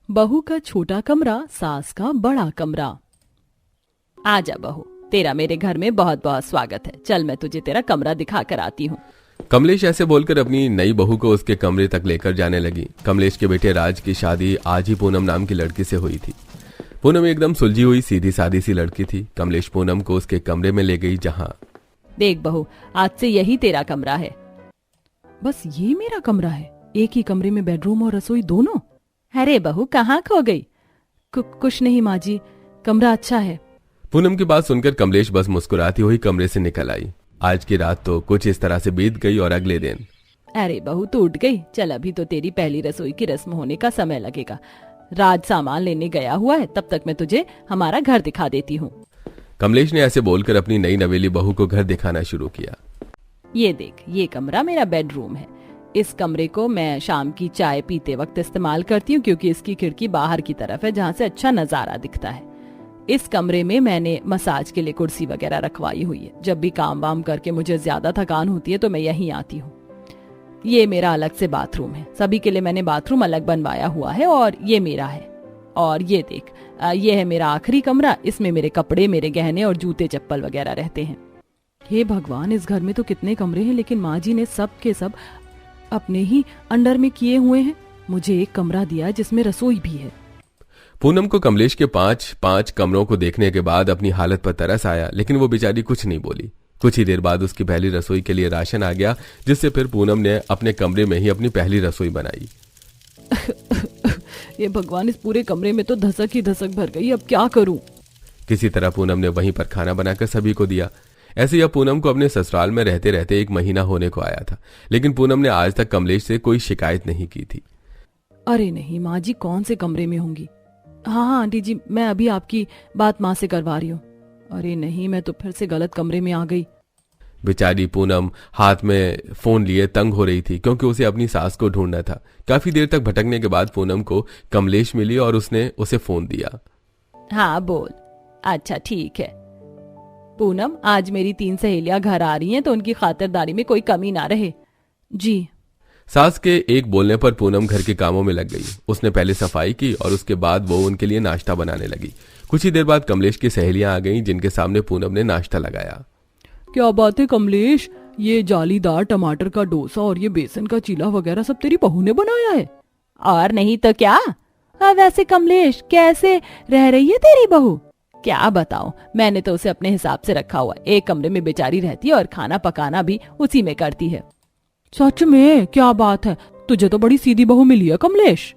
बहू का छोटा कमरा, सास का बड़ा कमरा। आजा बहू, तेरा मेरे घर में बहुत बहुत स्वागत है। चल मैं तुझे तेरा कमरा दिखा कर आती हूँ। कमलेश ऐसे बोलकर अपनी नई बहू को उसके कमरे तक लेकर जाने लगी। कमलेश के बेटे राज की शादी आज ही पूनम नाम की लड़की से हुई थी। पूनम एकदम सुलझी हुई सीधी सादी सी लड़की थी। कमलेश पूनम को उसके कमरे में ले गई जहाँ देख बहू, आज से यही तेरा कमरा है। बस ये मेरा कमरा है? एक ही कमरे में बेडरूम और रसोई दोनों? अरे बहू, कहाँ खो गई? कुछ नहीं माँ जी, कमरा अच्छा है। पूनम की बात सुनकर कमलेश बस मुस्कुराती हुई कमरे से निकल आई। आज की रात तो कुछ इस तरह से बीत गई और अगले दिन अरे बहू, तू उठ गई? चल, अभी तो तेरी पहली रसोई की रस्म होने का समय लगेगा। राज सामान लेने गया हुआ है, तब तक मैं तुझे हमारा घर दिखा देती हूँ। कमलेश ने ऐसे बोलकर अपनी नई नवेली बहू को घर दिखाना शुरू किया। ये देख, ये कमरा मेरा बेडरूम है। इस कमरे को मैं शाम की चाय पीते वक्त इस्तेमाल करती हूँ, क्योंकि इसकी खिड़की बाहर की तरफ है, जहाँ से अच्छा नजारा दिखता है। इस कमरे में मैंने मसाज के लिए कुर्सी वगैरह रखवाई हुई है। जब भी काम वाम करके मुझे ज्यादा थकान होती है तो मैं यहीं आती हूँ। ये मेरा अलग से बाथरूम है। सभी के लिए मैंने बाथरूम अलग बनवाया हुआ है और ये मेरा है। और ये देख, ये है मेरा आखिरी कमरा। इसमें मेरे कपड़े, मेरे गहने और जूते चप्पल वगैरह रहते हैं। हे भगवान, इस घर में तो कितने कमरे हैं, लेकिन माँ जी ने सब के सब अपने ही अंडर में किए हुए हैं। मुझे एक कमरा दिया जिसमें रसोई भी है। पूनम को कमलेश के 5 कमरों को देखने के बाद अपनी हालत पर तरस आया, लेकिन वो बेचारी कुछ नहीं बोली। कुछ ही देर बाद उसकी पहली रसोई के लिए राशन आ गया, जिससे फिर पूनम ने अपने कमरे में ही अपनी पहली रसोई बनाई। ये भगवान, इस पूरे कमरे में तो धसक ही धसक भर गई। अब क्या करूं? किसी तरह पूनम ने वहीं पर खाना बनाकर सभी को दिया। ऐसे ही अब पूनम को अपने ससुराल में रहते रहते 1 महीना होने को आया था, लेकिन पूनम ने आज तक कमलेश से कोई शिकायत नहीं की थी। अरे नहीं माँ जी, कौन से कमरे में होंगी? हाँ आंटी जी, मैं अभी आपकी बात माँ से करवा रही हूँ। अरे नहीं, मैं तो फिर से गलत कमरे में आ गई। बेचारी पूनम हाथ में फोन लिए तंग हो रही थी, क्योंकि उसे अपनी सास को ढूंढना था। काफी देर तक भटकने के बाद पूनम को कमलेश मिली और उसने उसे फोन दिया। हाँ बोल। अच्छा ठीक है पूनम, आज मेरी 3 सहेलियां घर आ रही हैं, तो उनकी खातिरदारी में कोई कमी ना रहे। जी। सास के एक बोलने पर पूनम घर के कामों में लग गई। उसने पहले सफाई की और उसके बाद वो उनके लिए नाश्ता बनाने लगी। कुछ ही देर बाद कमलेश की सहेलियां आ गईं, जिनके सामने पूनम ने नाश्ता लगाया। क्या बात है कमलेश, ये जालीदार टमाटर का डोसा और ये बेसन का चीला वगैरह सब तेरी बहू ने बनाया है? और नहीं तो क्या। वैसे कमलेश, कैसे रह रही है तेरी बहू? क्या बताऊं, मैंने तो उसे अपने हिसाब से रखा हुआ। एक कमरे में बेचारी रहती है और खाना पकाना भी उसी में करती है। सच में? क्या बात है, तुझे तो बड़ी सीधी बहू मिली है कमलेश।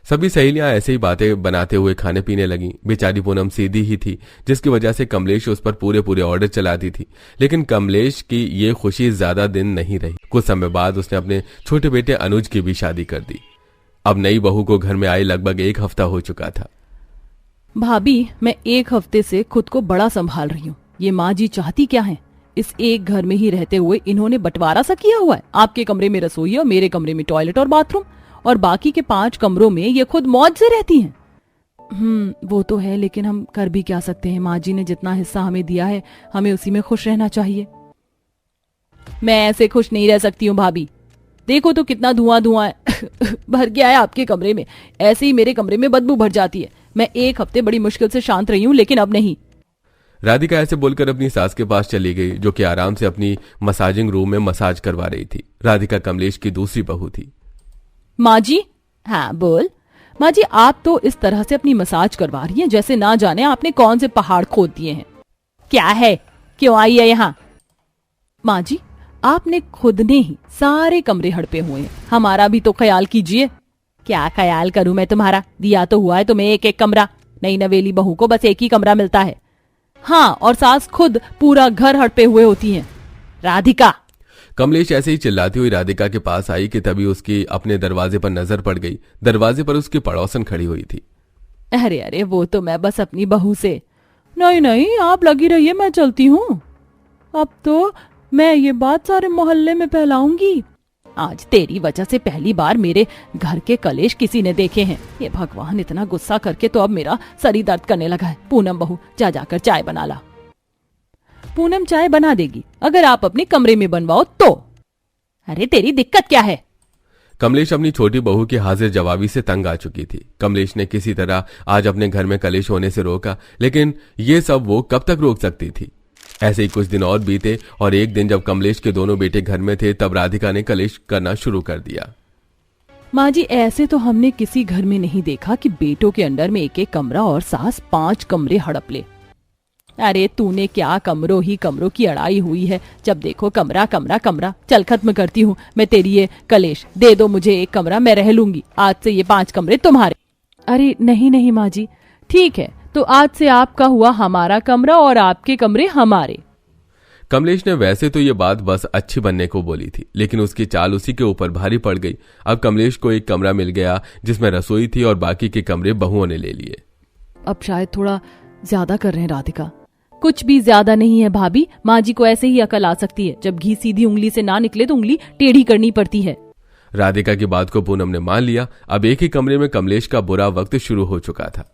सभी सहेलियां ऐसे ही बातें बनाते हुए खाने पीने लगी। बेचारी पूनम सीधी ही थी, जिसकी वजह से कमलेश उस पर पूरे ऑर्डर चलाती थी। लेकिन कमलेश की ये खुशी ज्यादा दिन नहीं रही। कुछ समय बाद उसने अपने छोटे बेटे अनुज की भी शादी कर दी। अब नई बहू को घर में आए लगभग 1 हफ्ता हो चुका था। भाभी, मैं 1 हफ्ते से खुद को बड़ा संभाल रही हूँ। ये माँ जी चाहती क्या है? इस एक घर में ही रहते हुए इन्होंने बंटवारा सा किया हुआ है। आपके कमरे में रसोई और मेरे कमरे में टॉयलेट और बाथरूम, और बाकी के 5 कमरों में ये खुद मौज से रहती हैं। वो तो है, लेकिन हम कर भी क्या सकते हैं? माँ जी ने जितना हिस्सा हमें दिया है, हमें उसी में खुश रहना चाहिए। मैं ऐसे खुश नहीं रह सकती हूँ भाभी। देखो तो कितना धुआं धुआं है भर गया है आपके कमरे में। ऐसे ही मेरे कमरे में बदबू भर जाती है। मैं 1 हफ्ते बड़ी मुश्किल से शांत रही हूँ, लेकिन अब नहीं। राधिका ऐसे बोलकर अपनी सास के पास चली गई, जो कि आराम से अपनी मसाजिंग रूम में मसाज करवा रही थी। राधिका कमलेश की दूसरी बहू थी। माँ जी। हाँ बोल। माँ जी, आप तो इस तरह से अपनी मसाज करवा रही हैं जैसे ना जाने आपने कौन से पहाड़ खोद दिए हैं। क्या है, क्यों आई है यहाँ? माँ जी, आपने खुद ने ही सारे कमरे हड़पे हुए हैं, हमारा भी तो ख्याल कीजिए। क्या ख्याल करूं मैं तुम्हारा? दिया तो हुआ है तुम्हें 1-1 कमरा। नई नवेली बहू को बस 1 ही कमरा मिलता है। हाँ, और सास खुद पूरा घर हड़पे हुए होती हैं। राधिका। कमलेश ऐसे ही चिल्लाती हुई राधिका के पास आई कि तभी उसकी अपने दरवाजे पर नजर पड़ गई। दरवाजे पर उसकी पड़ोसन खड़ी हुई थी। अरे अरे, वो तो मैं बस अपनी बहू से। नहीं नहीं, आप लगी रहिए, मैं चलती हूँ। अब तो मैं ये बात सारे मोहल्ले में फैलाऊंगी। आज तेरी वजह से पहली बार मेरे घर के कलेश किसी ने देखे हैं। ये भगवान, इतना गुस्सा करके तो अब मेरा सर ही दर्द करने लगा है। पूनम बहू, जाकर चाय बना ला। पूनम चाय बना देगी, अगर आप अपने कमरे में बनवाओ तो। अरे तेरी दिक्कत क्या है? कमलेश अपनी छोटी बहू की हाजिर जवाबी से तंग आ चुकी थी। कमलेश ने किसी तरह आज अपने घर में कलेश होने से रोका, लेकिन ये सब वो कब तक रोक सकती थी। ऐसे ही कुछ दिन और बीते और एक दिन जब कमलेश के दोनों बेटे घर में थे तब राधिका ने कलेश करना शुरू कर दिया। माँ जी, ऐसे तो हमने किसी घर में नहीं देखा कि बेटों के अंडर में एक एक कमरा और सास 5 कमरे हड़प ले। अरे तूने क्या कमरों ही कमरों की अड़ाई हुई है, जब देखो कमरा कमरा कमरा। चल खत्म करती हूँ मैं तेरी ये कलेश, दे दो मुझे एक कमरा, मैं रह लूंगी। आज से ये 5 कमरे तुम्हारे। अरे नहीं नहीं माँ जी, ठीक है, तो आज से आपका हुआ हमारा कमरा और आपके कमरे हमारे। कमलेश ने वैसे तो ये बात बस अच्छी बनने को बोली थी, लेकिन उसकी चाल उसी के ऊपर भारी पड़ गई। अब कमलेश को एक कमरा मिल गया जिसमें रसोई थी और बाकी के कमरे बहुओं ने ले लिए। अब शायद थोड़ा ज्यादा कर रहे हैं राधिका। कुछ भी ज्यादा नहीं है भाभी, माँ जी को ऐसे ही अकल आ सकती है। जब घी सीधी उंगली से ना निकले तो उंगली टेढ़ी करनी पड़ती है। राधिका की बात को पूनम ने मान लिया। अब एक ही कमरे में कमलेश का बुरा वक्त शुरू हो चुका था।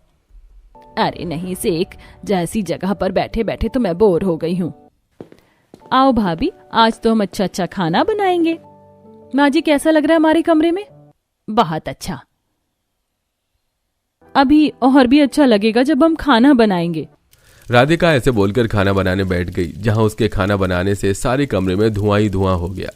अरे नहीं से एक जैसी जगह पर बैठे बैठे तो मैं बोर हो गई हूँ। आओ भाभी, आज तो हम अच्छा अच्छा खाना बनाएंगे। माँ जी कैसा लग रहा है हमारे कमरे में? बहुत अच्छा। अभी और भी अच्छा लगेगा जब हम खाना बनाएंगे। राधिका ऐसे बोलकर खाना बनाने बैठ गई, जहां उसके खाना बनाने से सारे कमरे में धुआं ही धुआं हो गया।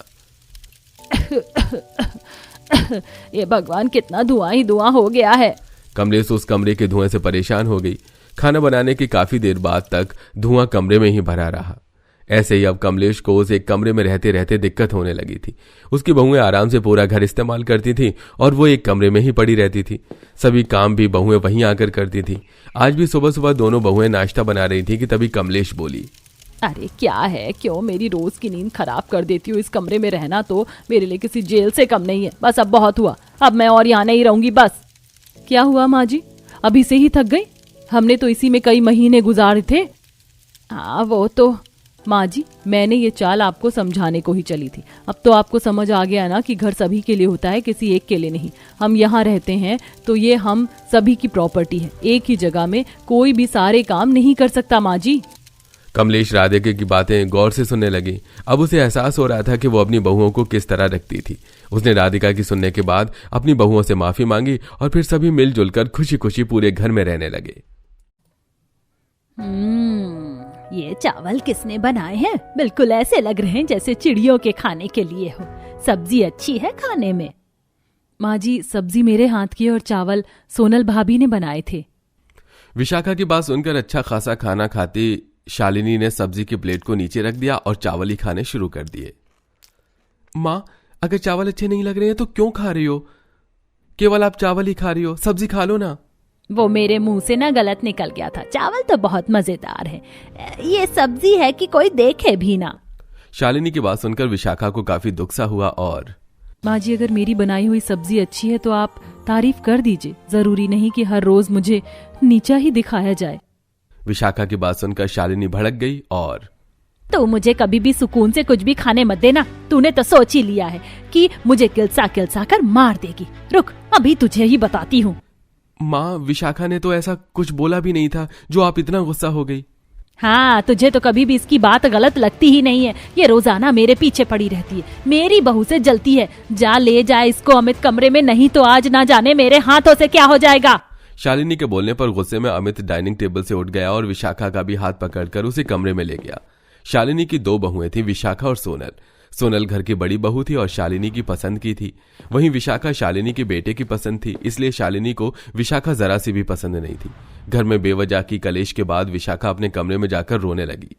ये भगवान, कितना धुआं ही धुआं हो गया है। कमलेश उस कमरे के धुएं से परेशान हो गई। खाना बनाने की काफी देर बाद तक धुआं कमरे में ही भरा रहा। ऐसे ही अब कमलेश को उस एक कमरे में रहते रहते दिक्कत होने लगी थी। उसकी बहुएं आराम से पूरा घर इस्तेमाल करती थी और वो एक कमरे में ही पड़ी रहती थी। सभी काम भी बहुएं वहीं आकर करती थी। आज भी सुबह सुबह दोनों बहुएं नाश्ता बना रही थी कि तभी कमलेश बोली, अरे क्या है, क्यों मेरी रोज की नींद खराब कर देती हूँ। इस कमरे में रहना तो मेरे लिए किसी जेल से कम नहीं है। बस अब बहुत हुआ, अब मैं और यहाँ नहीं रहूंगी बस। क्या हुआ माँ जी, अभी से ही थक गई? हमने तो इसी में कई महीने गुजारे थे। हाँ वो तो माँ जी, मैंने ये चाल आपको समझाने को ही चली थी। अब तो आपको समझ आ गया ना कि घर सभी के लिए होता है, किसी एक के लिए नहीं। हम यहाँ रहते हैं तो ये हम सभी की प्रॉपर्टी है। एक ही जगह में कोई भी सारे काम नहीं कर सकता माँ जी। कमलेश राधिका की बातें गौर से सुनने लगी। अब उसे एहसास हो रहा था कि वो अपनी बहुओं को किस तरह रखती थी। उसने राधिका की सुनने के बाद अपनी बहुओं से माफी मांगी और फिर सभी मिलजुल कर खुशी खुशी पूरे घर में रहने लगे। ये चावल किसने बनाए हैं? बिल्कुल ऐसे लग रहे हैं जैसे चिड़ियों के खाने के लिए हो। सब्जी अच्छी है खाने में। माँ जी, सब्जी मेरे हाथ की और चावल सोनल भाभी ने बनाए थे। विशाखा की बात सुनकर अच्छा खासा खाना खाती शालिनी ने सब्जी की प्लेट को नीचे रख दिया और चावल ही खाने शुरू कर दिए। माँ, अगर चावल अच्छे नहीं लग रहे हैं तो क्यों खा रही हो? केवल आप चावल ही खा रही हो, सब्जी खा लो ना। वो मेरे मुंह से ना गलत निकल गया था। चावल तो बहुत मजेदार है, ये सब्जी है कि कोई देखे भी ना। शालिनी की बात सुनकर विशाखा को काफी दुख सा हुआ और माँ जी, अगर मेरी बनाई हुई सब्जी अच्छी है तो आप तारीफ कर दीजिए। जरूरी नहीं कि हर रोज मुझे नीचा ही दिखाया जाए। विशाखा की बात सुनकर शालिनी भड़क गई और तो मुझे कभी भी सुकून से कुछ भी खाने मत देना। तूने तो सोच ही लिया है कि मुझे किलसा किलसा कर मार देगी। रुक, अभी तुझे ही बताती हूँ। माँ, विशाखा ने तो ऐसा कुछ बोला भी नहीं था जो आप इतना गुस्सा हो गई। हाँ, तुझे तो कभी भी इसकी बात गलत लगती ही नहीं है। ये रोजाना मेरे पीछे पड़ी रहती है, मेरी बहू से जलती है। जा ले जा इसको अमित कमरे में, नहीं तो आज ना जाने मेरे हाथों से क्या हो जाएगा। शालिनी के बोलने पर गुस्से में अमित डाइनिंग टेबल से उठ गया और विशाखा का भी हाथ पकड़कर उसे कमरे में ले गया। शालिनी की 2 बहुएं थी, विशाखा और सोनल। सोनल घर की बड़ी बहू थी और शालिनी की पसंद की थी। वहीं विशाखा शालिनी के बेटे की पसंद थी, इसलिए शालिनी को विशाखा जरा सी भी पसंद नहीं थी। घर में बेवजह की कलेश के बाद विशाखा अपने कमरे में जाकर रोने लगी।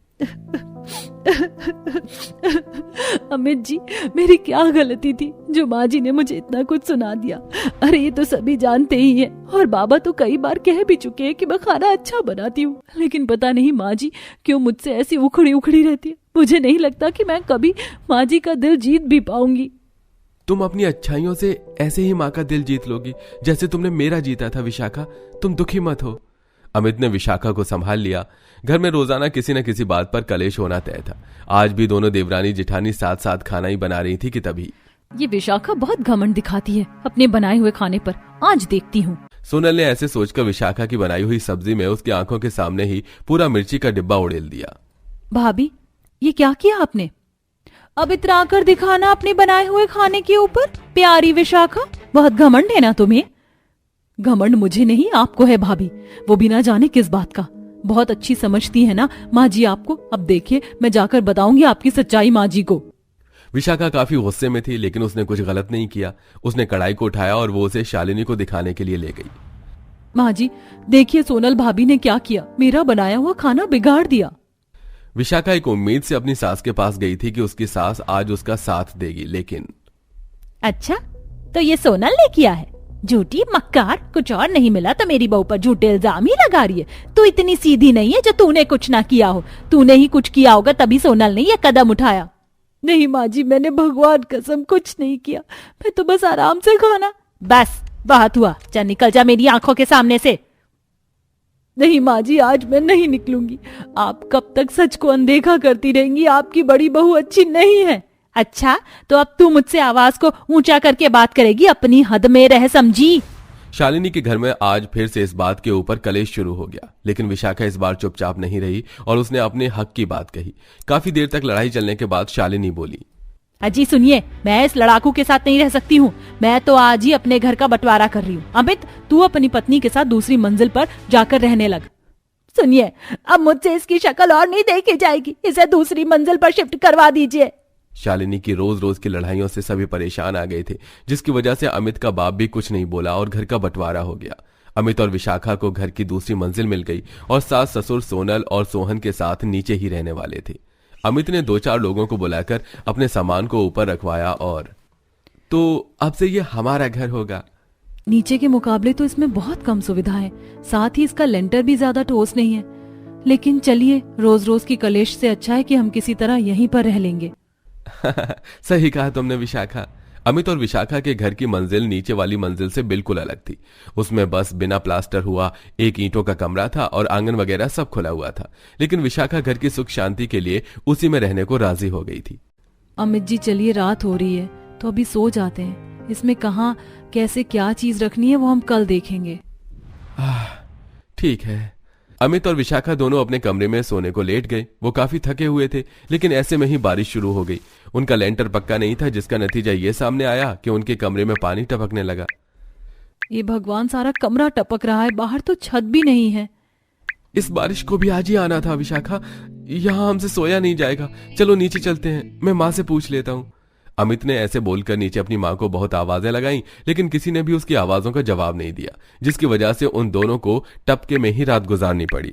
अमित जी, मेरी क्या गलती थी जो माँ जी ने मुझे इतना कुछ सुना दिया। अरे ये तो सभी जानते ही हैं और बाबा तो कई बार कह भी चुके हैं कि मैं खाना अच्छा बनाती हूँ, लेकिन पता नहीं माँ जी क्यों मुझसे ऐसी उखड़ी उखड़ी रहती है। मुझे नहीं लगता कि मैं कभी माँ जी का दिल जीत भी पाऊंगी। तुम अपनी अच्छाइयों से ऐसे ही माँ का दिल जीत लोगी जैसे तुमने मेरा जीता था। विशाखा, तुम दुखी मत हो। अमित ने विशाखा को संभाल लिया। घर में रोजाना किसी न किसी बात पर कलेश होना तय था। आज भी दोनों देवरानी जिठानी साथ साथ खाना ही बना रही थी कि तभी ये विशाखा बहुत घमंड दिखाती है अपने बनाए हुए खाने पर। आज देखती हूँ। सोनल ने ऐसे सोचकर विशाखा की बनाई हुई सब्जी में उसकी आंखों के सामने ही पूरा मिर्ची का डिब्बा उड़ेल दिया। भाभी, ये क्या किया आपने? अब इतरा कर दिखाना अपने बनाए हुए खाने के ऊपर। प्यारी विशाखा, बहुत घमंड है ना तुम्हें। घमंड मुझे नहीं, आपको है भाभी, वो भी ना जाने किस बात का। बहुत अच्छी समझती है ना माँ जी आपको। अब देखिए, मैं जाकर बताऊंगी आपकी सच्चाई माँ जी को। विशाखा काफी गुस्से में थी, लेकिन उसने कुछ गलत नहीं किया। उसने कढ़ाई को उठाया और वो उसे शालिनी को दिखाने के लिए ले गई। माँ जी देखिए, सोनल भाभी ने क्या किया, मेरा बनाया हुआ खाना बिगाड़ दिया। विशाखा एक उम्मीद से अपनी सास के पास गई थी कि उसकी सास आज उसका साथ देगी, लेकिन अच्छा, तो ये सोनल ने किया है? झूठी मक्कार, कुछ और नहीं मिला तो मेरी बहू पर झूठे इल्जाम ही लगा रही है। तू इतनी सीधी नहीं है जो तूने कुछ ना किया हो। तूने ही कुछ किया होगा तभी सोनल ने ये कदम उठाया। नहीं माँ जी, मैंने भगवान कसम कुछ नहीं किया, मैं तो बस आराम से खाना। बस बहुत हुआ, चल निकल जा मेरी आंखों के सामने से। नहीं माँ जी, आज मैं नहीं निकलूंगी। आप कब तक सच को अनदेखा करती रहेंगी? आपकी बड़ी बहू अच्छी नहीं है। अच्छा, तो अब तू मुझसे आवाज को ऊंचा करके बात करेगी? अपनी हद में रह, समझी? शालिनी के घर में आज फिर से इस बात के ऊपर कलेश शुरू हो गया, लेकिन विशाखा इस बार चुपचाप नहीं रही और उसने अपने हक की बात कही। काफी देर तक लड़ाई चलने के बाद शालिनी बोली, अजी सुनिए, मैं इस लड़ाकू के साथ नहीं रह सकती हूँ। मैं तो आज ही अपने घर का बंटवारा कर रही हूँ। अमित, तू अपनी पत्नी के साथ दूसरी मंजिल पर जाकर रहने लग। सुनिए, अब मुझसे इसकी शक्ल और नहीं देखी जाएगी। इसे दूसरी मंजिल पर शिफ्ट करवा दीजिए। शालिनी की रोज रोज की लड़ाइयों से सभी परेशान आ गए थे, जिसकी वजह से अमित का बाप भी कुछ नहीं बोला और घर का बंटवारा हो गया। अमित और विशाखा को घर की दूसरी मंजिल मिल गई और सास ससुर सोनल और सोहन के साथ नीचे ही रहने वाले थे। अमित ने 2-4 लोगों को बुलाकर अपने सामान को ऊपर रखवाया और तो अब से ये हमारा घर होगा। नीचे के मुकाबले तो इसमें बहुत कम सुविधा है, साथ ही इसका लेंटर भी ज्यादा ठोस नहीं है। लेकिन चलिए, रोज रोज की कलेश से अच्छा है कि हम किसी तरह यहीं पर रह लेंगे। सही कहा तुमने विशाखा। अमित और विशाखा के घर की मंजिल नीचे वाली मंजिल से बिल्कुल अलग थी। उसमें बस बिना प्लास्टर हुआ एक ईंटों का कमरा था और आंगन वगैरह सब खुला हुआ था, लेकिन विशाखा घर की सुख शांति के लिए उसी में रहने को राजी हो गई थी। अमित जी चलिए, रात हो रही है तो अभी सो जाते हैं। इसमें कहाँ कैसे क्या चीज रखनी है वो हम कल देखेंगे। ठीक है। अमित और विशाखा दोनों अपने कमरे में सोने को लेट गए। वो काफी थके हुए थे, लेकिन ऐसे में ही बारिश शुरू हो गई। उनका लेंटर पक्का नहीं था, जिसका नतीजा ये सामने आया कि उनके कमरे में पानी टपकने लगा। ये भगवान, सारा कमरा टपक रहा है, बाहर तो छत भी नहीं है। इस बारिश को भी आज ही आना था विशाखा, यहाँ हमसे सोया नहीं जाएगा। चलो नीचे चलते हैं, मैं माँ से पूछ लेता हूँ। अमित ने ऐसे बोलकर नीचे अपनी माँ को बहुत आवाजें लगाईं, लेकिन किसी ने भी उसकी आवाजों का जवाब नहीं दिया, जिसकी वजह से उन दोनों को टपके में ही रात गुजारनी पड़ी।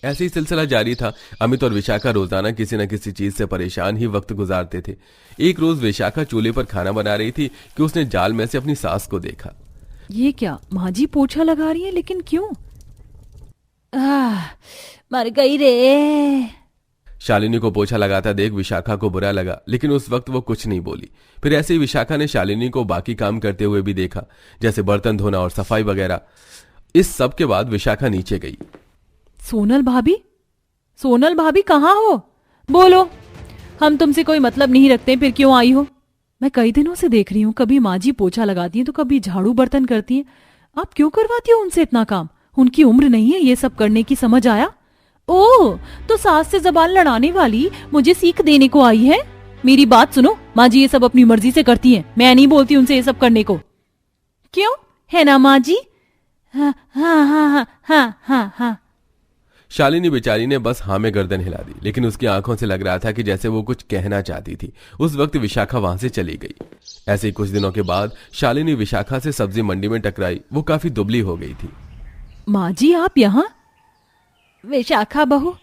ऐसे ही सिलसिला जारी था। अमित और विशाखा रोजाना किसी न किसी चीज से परेशान ही वक्त गुजारते थे। एक रोज विशाखा चूल्हे पर खाना बना रही थी कि उसने जाल में से अपनी सास को देखा। ये क्या, माँ जी पोछा लगा रही है, लेकिन क्यों? मर गई रे। शालिनी को पोछा लगाता देख विशाखा को बुरा लगा, लेकिन उस वक्त वो कुछ नहीं बोली। फिर ऐसे ही विशाखा ने शालिनी को बाकी काम करते हुए भी देखा, जैसे बर्तन धोना और सफाई वगैरह। इस सब के बाद विशाखा नीचे गई। सोनल भाभी, सोनल भाभी कहाँ हो? बोलो, हम तुमसे कोई मतलब नहीं रखते, फिर क्यों आई हो? मैं कई दिनों से देख रही हूँ, कभी माँ जी पोछा लगाती हैं तो कभी झाड़ू बर्तन करती हैं। आप क्यों करवाती हो उनसे इतना काम? उनकी उम्र नहीं है ये सब करने की, समझ आया? ओह, तो सास से जबान लड़ाने वाली मुझे सीख देने को आई है? मेरी बात सुनो, माँ जी ये सब अपनी मर्जी से करती हैं, मैं नहीं बोलती उनसे ये सब करने को। क्यों, है ना माँ जी? हाँ हाँ हाँ हाँ हाँ हाँ हाँ। शालिनी बेचारी ने बस हाँ में गर्दन हिला दी, लेकिन उसकी आंखों से लग रहा था कि जैसे वो कुछ कहना चाहती थी। उस वक्त विशाखा वहां से चली गई। ऐसे ही कुछ दिनों के बाद शालिनी विशाखा से सब्जी मंडी में टकराई। वो काफी दुबली हो गई थी। माँ जी आप यहाँ? विशाखा बहू,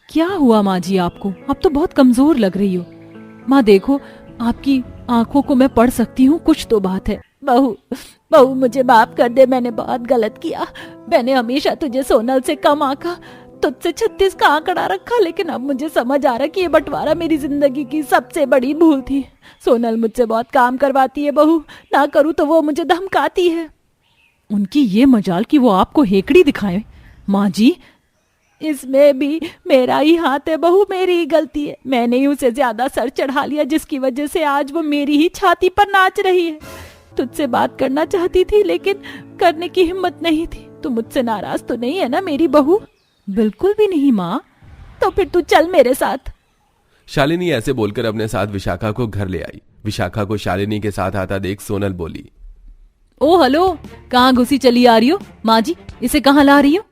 क्या हुआ माँ जी आपको? आप तो बहुत कमजोर लग रही हो। माँ देखो, आपकी आंखों को मैं पढ़ सकती हूँ, कुछ तो बात है। बहू, बहू मुझे माफ कर दे, मैंने बहुत गलत किया। मैंने हमेशा तुझे सोनल से कम आंका, तुझसे 36 का आंकड़ा रखा, लेकिन अब मुझे समझ आ रहा कि ये बंटवारा मेरी जिंदगी की सबसे बड़ी भूल थी। सोनल मुझसे बहुत काम करवाती है बहू, ना करूँ तो वो मुझे धमकाती है। उनकी ये मजाल कि वो आपको हेकड़ी दिखाए। माँ जी, इसमें भी मेरा ही हाथ है बहू, मेरी ही गलती है। मैंने ही उसे ज्यादा सर चढ़ा लिया, जिसकी वजह से आज वो मेरी ही छाती पर नाच रही है। तुझसे बात करना चाहती थी, लेकिन करने की हिम्मत नहीं थी। तू मुझसे नाराज तो नहीं है ना मेरी बहू? बिल्कुल भी नहीं माँ। तो फिर तू चल मेरे साथ। शालिनी ऐसे बोलकर अपने साथ विशाखा को घर ले आई। विशाखा को शालिनी के साथ आता देख सोनल बोली, ओ हेलो, कहाँ घुसी चली आ रही हो? माँ जी, इसे कहाँ ला रही हो?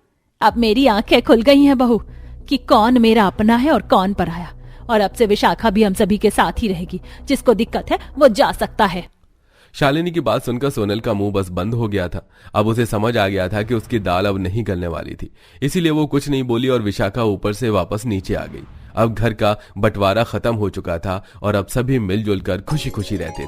अब मेरी आंखें खुल गई हैं बहू कि कौन मेरा अपना है और कौन पराया। और अब से विशाखा भी हम सभी के साथ ही रहेगी। जिसको दिक्कत है वो जा सकता है। शालिनी की बात सुनकर सोनल का मुंह बस बंद हो गया था। अब उसे समझ आ गया था कि उसकी दाल अब नहीं गलने वाली थी, इसीलिए वो कुछ नहीं बोली और विशाखा ऊपर से वापस नीचे आ गई। अब घर का बंटवारा खत्म हो चुका था और अब सभी मिलजुल कर खुशी खुशी रहते थे।